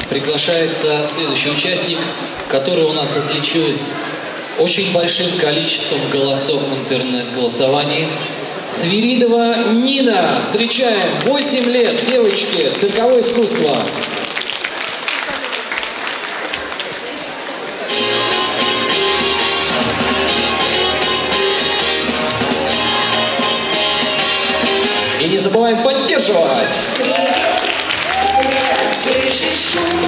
приглашается следующий участник, который у нас отличилась очень большим количеством голосов в интернет-голосовании. Свиридова Нина. Встречаем. 8 лет, девочки, цирковое искусство. И не забываем поддерживать. Привет, лето, слышишь шум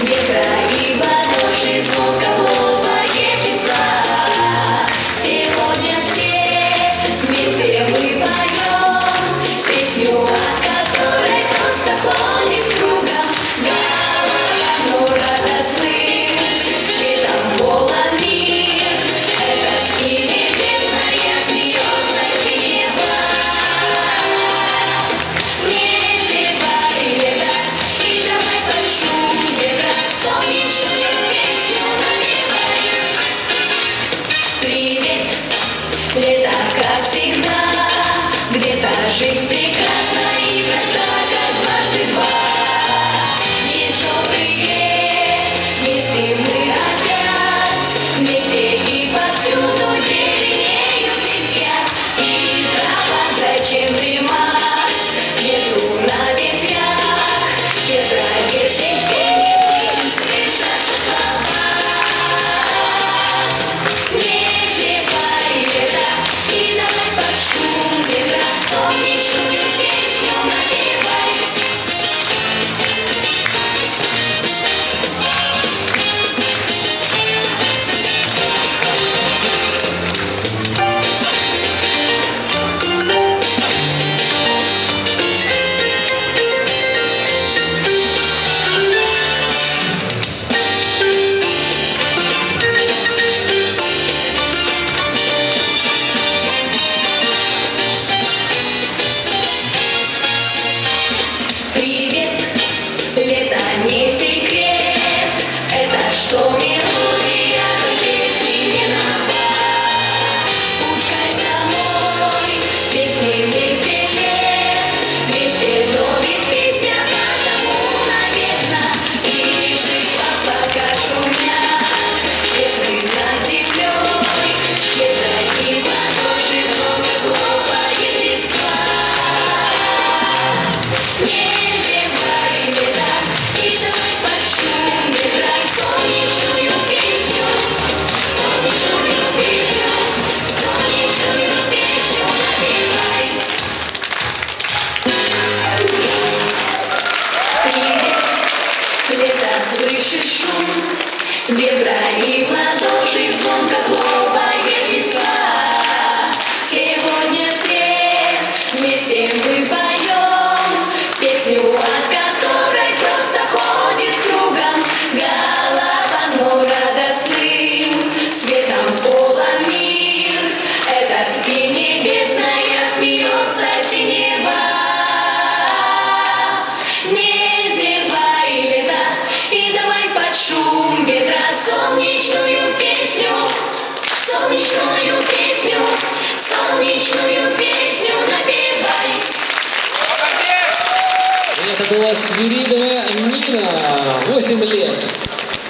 ветра и в ладоши звук хлопает листва. Сегодня все вместе мы поем песню, от которой просто ходит кругом голова, но радостным светом полон мир. Этот и небесная смеется синева. Не зевай, лето, и давай под шум ветра солнечную песню напевай. Привет, лето, как всегда, где-то жизнь прекрасна и проста, как дважды два. Есть добрые вместе мы опять, вместе и повсюду зеленеют листья, и трава, зачем дремать ветру на ветвях, ветра, если в пении птичьим слышатся слова. Не зевай, лето, и давай под шум ветра солнечную песню напевай. Привет, лето, не секрет, это что мелодия той песни не нова. Пускай самой песни 200 лет, 200, но ведь песня потому, наверно, и жива, пока шумят ветры над землей, щедро и в ладоши звонко хлопает листва. Не зевай, лето, и давай под шум ветра солнечную песню напевай. Привет, лето, слышишь шум ветра и в ладоши звонко хлопает листва. Сегодня все вместе мы поем песню, от которой просто ходит кругом голова, но радостным светом полон мир. Этот и небесная смеется синева. Не зевай, лето, и давай под шум ветра солнечную песню напевай. И это была Свиридова Нина. 8 лет.